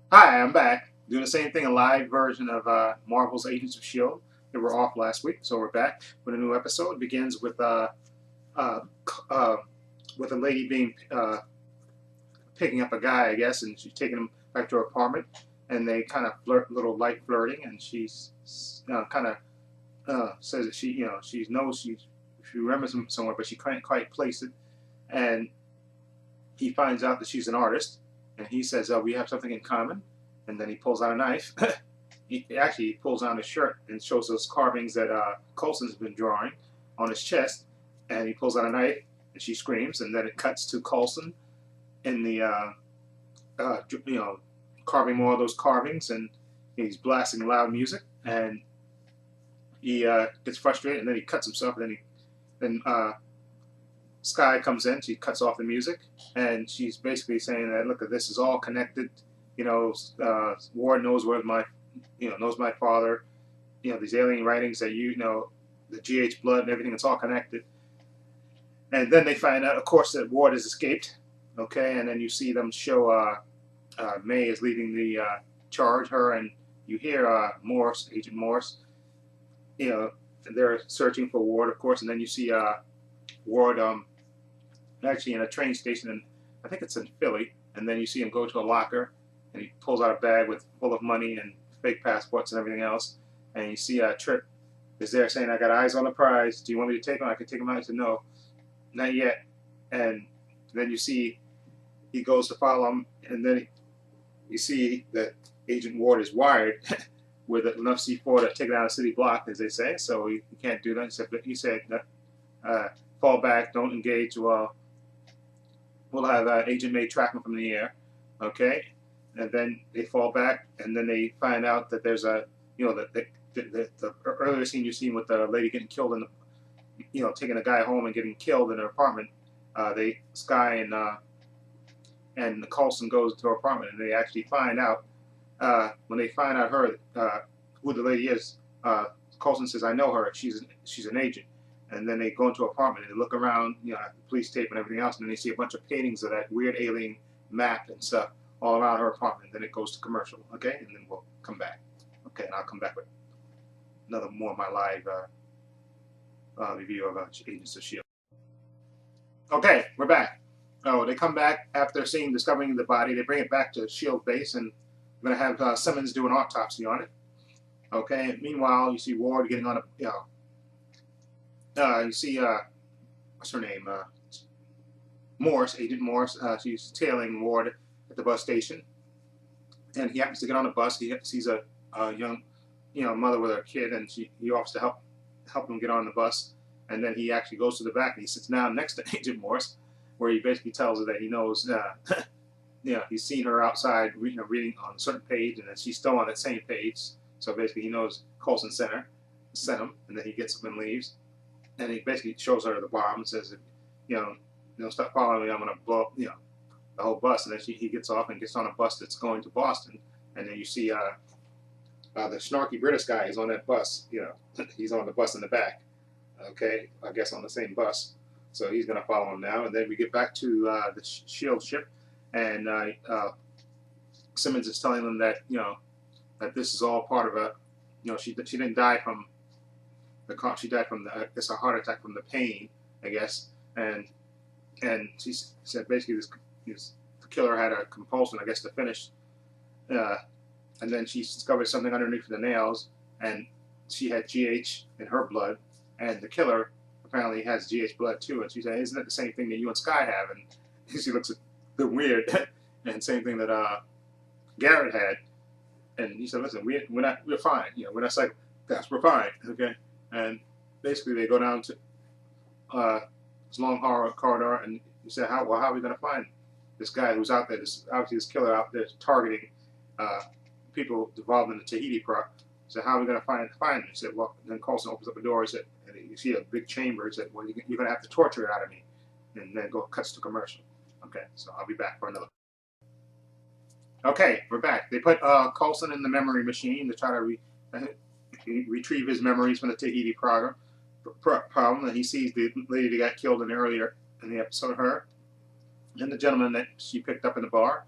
Hi, I'm back doing the same thing, a live version of Marvel's Agents of S.H.I.E.L.D. They were off last week, so we're back with a new episode. It begins uh, uh, with a lady being picking up a guy, I guess, and she's taking him back to her apartment, and they kind of flirt, little light flirting, and she's kind of says that she knows she remembers him somewhere, but she can't quite place it, and he finds out that she's an artist, and he says, "Oh, we have something in common," and then he pulls out a knife. He pulls down his shirt and shows those carvings that Coulson's been drawing on his chest, and he pulls out a knife, and she screams, and then it cuts to Coulson in the uh, you know carving more of those carvings, and he's blasting loud music, and he gets frustrated, and then he cuts himself, and then Sky comes in, she cuts off the music, and she's basically saying that, look, this is all connected. Ward knows where knows my father. These alien writings that the GH blood and everything, it's all connected. And then they find out, of course, that Ward has escaped. Okay, and then you see them show May is leading the charge, her, and you hear Morse, Agent Morse. They're searching for Ward, of course, and then you see Ward actually in a train station, and I think it's in Philly. And then you see him go to a locker, and he pulls out a bag full of money and fake passports and everything else. And you see Trip is there saying, "I got eyes on the prize. Do you want me to take him? I can take him out." He said, "No, not yet." And then you see he goes to follow him, and then you see that Agent Ward is wired with enough C4 to take it out of city block, as they say. So he can't do that. He said, "Fall back, don't engage. Well, we'll have Agent May track him from the air." Okay, and then they fall back, and then they find out that there's the earlier scene you seen with the lady getting killed in taking a guy home and getting killed in her apartment. Sky and Coulson goes to her apartment, and they actually find out when they find out who the lady is. Coulson says, "I know her. She's an agent." And then they go into her apartment and they look around, at the police tape and everything else, and then they see a bunch of paintings of that weird alien map and stuff all around her apartment. Then it goes to commercial, okay, and then we'll come back, okay, and I'll come back with another more of my live review of Agents of S.H.I.E.L.D. Okay, we're back. Oh, they come back after discovering the body. They bring it back to S.H.I.E.L.D. base, and we're gonna have Simmons do an autopsy on it. Okay. And meanwhile, you see Ward getting on a you see what's her name? Morse, Agent Morse. She's tailing Ward at the bus station, and he happens to get on the bus. He sees a young, mother with her kid, and he offers to help him get on the bus. And then he actually goes to the back and he sits down next to Agent Morse, where he basically tells her that he knows, he's seen her outside, reading on a certain page, and then she's still on that same page. So basically, he knows Coulson sent him, and then he gets up and leaves. And he basically shows her the bomb and says, stop following me. I'm going to blow up, the whole bus. And then he gets off and gets on a bus that's going to Boston. And then you see the snarky British guy is on that bus. He's on the bus in the back. Okay, I guess on the same bus. So he's going to follow him now. And then we get back to the S.H.I.E.L.D. ship, and Simmons is telling them that that this is all part of she didn't die from the car. She died from a heart attack from the pain, I guess. And she said basically the killer had a compulsion, I guess, to finish. Uh, and then she discovered something underneath the nails, and she had GH in her blood, and the killer apparently has GH blood too. And she said, "Isn't it the same thing that you and Sky have?" And she looks a bit weird. And same thing that Garrett had. And he said, "Listen, we're fine. We're not psychopaths. We're fine, okay." And basically, they go down to this long corridor, and he said, "How are we going to find this guy who's out there? This killer out there targeting people involved in the Tahiti plot." So how are we going to find him? He said, "Well," and then Coulson opens up the door. He said, and you see a big chamber. He said, "Well, you're going to have to torture it out of me." And then cuts to commercial. Okay, so I'll be back for another. Okay, we're back. They put Coulson in the memory machine to try to retrieve his memories from the Tahiti problem. And he sees the lady that got killed earlier in the episode, her, and the gentleman that she picked up in the bar.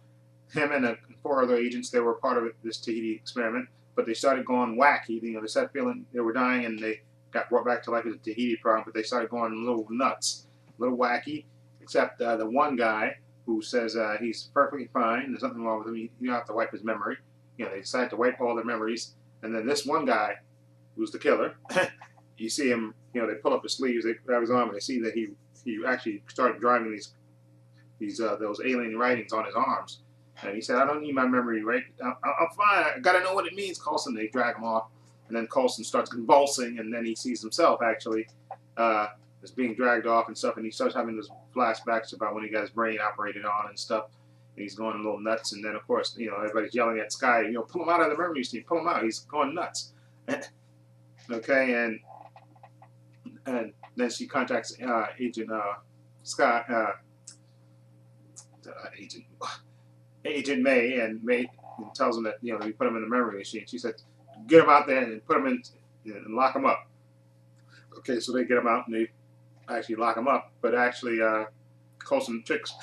him and 4 other agents, they were part of this Tahiti experiment, but they started going wacky. They started feeling they were dying, and they got brought back to life as a Tahiti problem, but they started going a little nuts, a little wacky, except the one guy who says he's perfectly fine, there's nothing wrong with him, you don't have to wipe his memory. They decided to wipe all their memories, and then this one guy, who's the killer, you see him, they pull up his sleeves, they grab his arm, and they see that he actually started driving those alien writings on his arms. And he said, I don't need my memory, right? I'm fine. I got to know what it means, Coulson. They drag him off. And then Coulson starts convulsing, and then he sees himself, actually, as being dragged off and stuff. And he starts having those flashbacks about when he got his brain operated on and stuff. And he's going a little nuts. And then, of course, everybody's yelling at Sky, pull him out of the memory machine. Pull him out. He's going nuts. Okay, and then she contacts Agent Sky, Agent May, and May tells him that we put him in the memory machine. She said, "Get him out there and put him in and lock him up." Okay, so they get him out and they actually lock him up, but actually Coulson tricks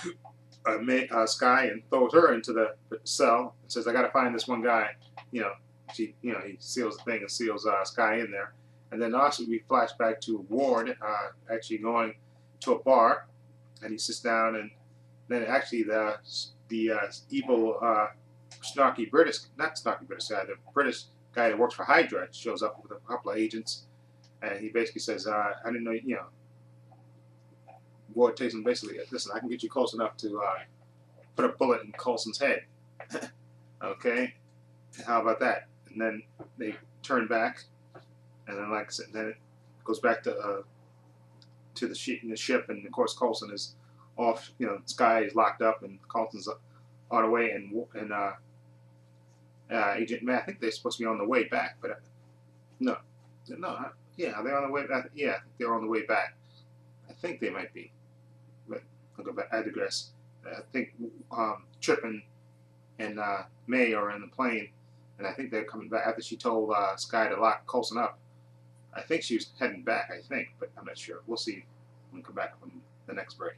Sky and throws her into the cell and says, "I got to find this one guy." He seals the thing and seals Sky in there, and then also we flash back to Ward actually going to a bar, and he sits down, and then actually the evil snarky British, not snarky British guy, the British guy that works for Hydra shows up with a couple of agents, and he basically says, I didn't know, Ward takes him basically, listen, I can get you close enough to put a bullet in Coulson's head. Okay, how about that? And then they turn back, and then like I said, then it goes back to the ship, and of course Coulson is off. Sky is locked up, and Coulson's on the way, and Agent May, I think they're supposed to be on the way back, but no, yeah, they're on the way back. Yeah, they're on the way back. I think they might be, but I'll go back. I digress. I think Trip and May are in the plane, and I think they're coming back after she told Sky to lock Coulson up. I think she was heading back, but I'm not sure. We'll see when we come back from the next break.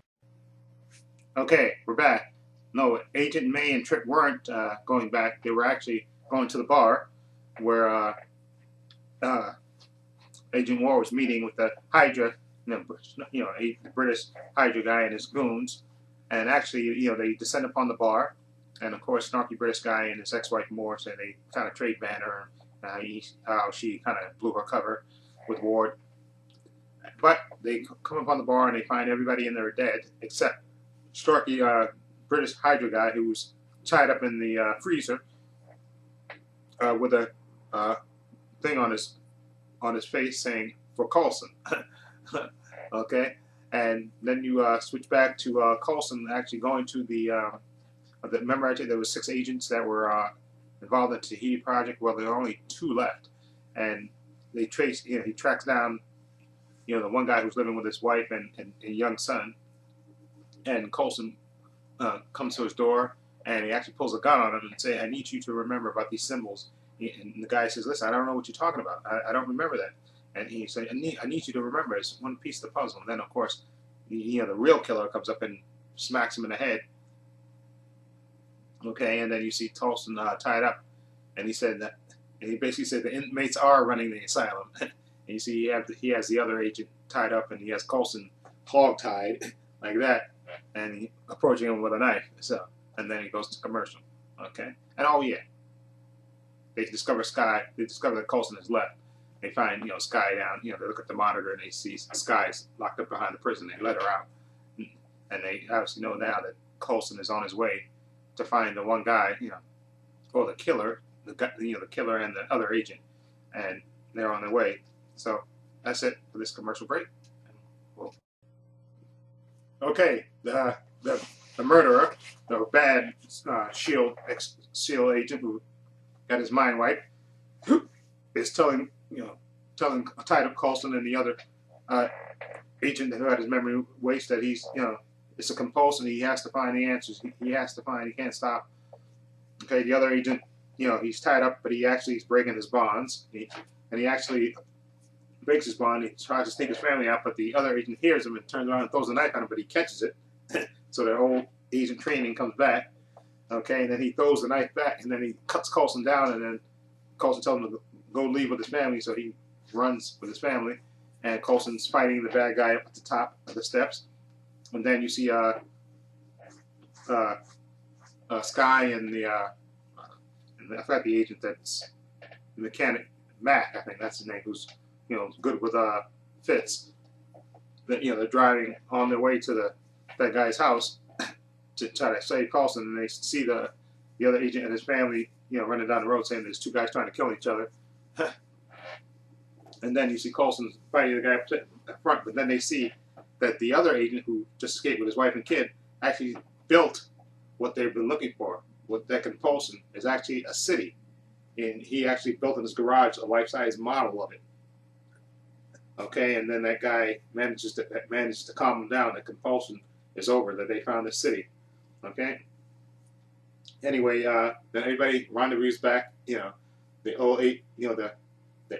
Okay, we're back. No, Agent May and Trip weren't going back. They were actually going to the bar where Agent War was meeting with the Hydra, the British Hydra guy and his goons. And actually, they descend upon the bar, and of course, snarky British guy and his ex-wife Moore say they kind of trade banter, how she kind of blew her cover with Ward. But they come upon the bar and they find everybody in there dead except snarky British Hydra guy who was tied up in the freezer with a thing on his face saying "for Coulson." Okay, and then you switch back to Coulson actually going to the. Remember, I told you there were 6 agents that were involved in the Tahiti project. Well, there are only 2 left, and they trace. He tracks down, the one guy who's living with his wife and a young son, and Coulson comes to his door, and he actually pulls a gun on him and say, "I need you to remember about these symbols." And the guy says, "Listen, I don't know what you're talking about. I don't remember that." And he said, I need you to remember. It's one piece of the puzzle." And then, of course, the real killer comes up and smacks him in the head. Okay, and then you see Coulson tied up, and he said that, and he basically said the inmates are running the asylum. And you see he has the other agent tied up, and he has Coulson hog-tied like that, and he approaching him with a knife. So, and then he goes to commercial. Okay, and oh yeah, they discover Sky. They discover that Coulson is left. They find Sky down. They look at the monitor and they see Sky's locked up behind the prison. They let her out, and they obviously know now that Coulson is on his way to find the one guy, or the killer, the killer and the other agent, and they're on their way. So that's it for this commercial break. Okay, the murderer, the bad ex-S.H.I.E.L.D. agent who got his mind wiped, is telling tied up Coulson and the other agent who had his memory waste that he's it's a compulsion. He has to find the answers. He has to find. He can't stop. Okay, the other agent, he's tied up, but he actually is breaking his bonds. He actually breaks his bond. He tries to take his family out, but the other agent hears him and turns around and throws a knife on him, but he catches it. So the whole agent training comes back. Okay, and then he throws the knife back, and then he cuts Coulson down, and then Coulson tells him to go leave with his family, so he runs with his family, and Coulson's fighting the bad guy up at the top of the steps, and then you see Sky and I forgot the agent that's the mechanic, Mac, I think that's his name, who's good with Fitz. That they're driving on their way to that guy's house to try to save Coulson, and they see the other agent and his family running down the road saying there's two guys trying to kill each other. And then you see Coulson fighting the guy up front, but then they see that the other agent who just escaped with his wife and kid actually built what they've been looking for. What that Coulson is actually a city, and he actually built in his garage a life-size model of it. Okay, and then that guy manages to calm him down. That compulsion is over. That they found the city. Okay. Anyway, then everybody rendezvous back. The old the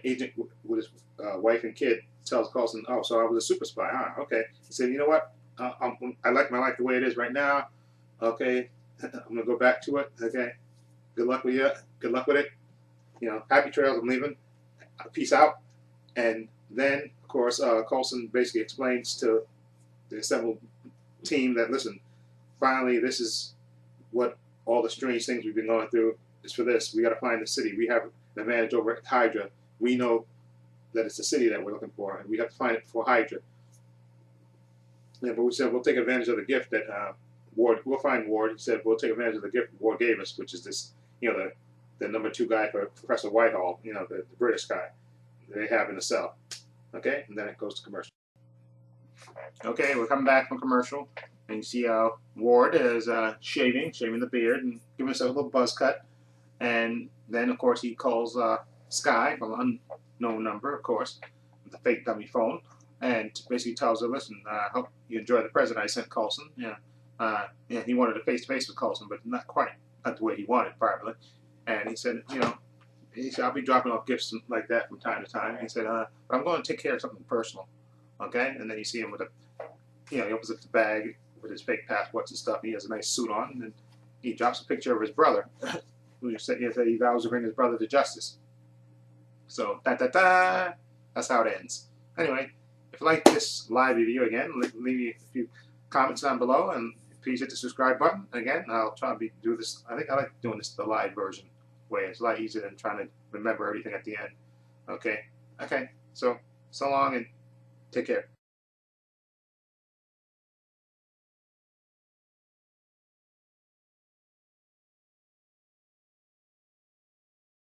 agent with his wife and kid tells Coulson, "Oh, so I was a super spy, huh? Okay." He said, "You know what? I like my life the way it is right now. Okay, I'm gonna go back to it. Okay, good luck with you. Good luck with it. Happy trails. I'm leaving. Peace out." And then, of course, Coulson basically explains to the assembled team that, listen, finally, this is what all the strange things we've been going through is for this. We got to find the city. We have the advantage over at Hydra. We know that it's the city that we're looking for, and we have to find it for Hydra. Yeah, but we said we'll take advantage of the gift that Ward. We'll find Ward. He said we'll take advantage of the gift Ward gave us, which is this, the #2 guy for Professor Whitehall. The British guy they have in the cell. Okay, and then it goes to commercial. Okay, we're coming back from commercial, and you see Ward is shaving the beard and giving himself a little buzz cut, and then of course he calls Sky from an unknown number, of course, with a fake dummy phone, and basically tells her, "Listen, I hope you enjoy the present I sent Coulson." He wanted a face-to-face with Coulson, but not the way he wanted, probably. And he said, he said, "I'll be dropping off gifts like that from time to time." He said, "But I'm going to take care of something personal." Okay, and then you see him with he opens up the bag with his fake passports and stuff. He has a nice suit on, and he drops a picture of his brother, who said he vows to bring his brother to justice. So, that's how it ends. Anyway, if you like this live video again, leave me a few comments down below, and please hit the subscribe button. Again, I'll try to do this. I think I like doing this the live version way. It's a lot easier than trying to remember everything at the end. Okay. So long and take care.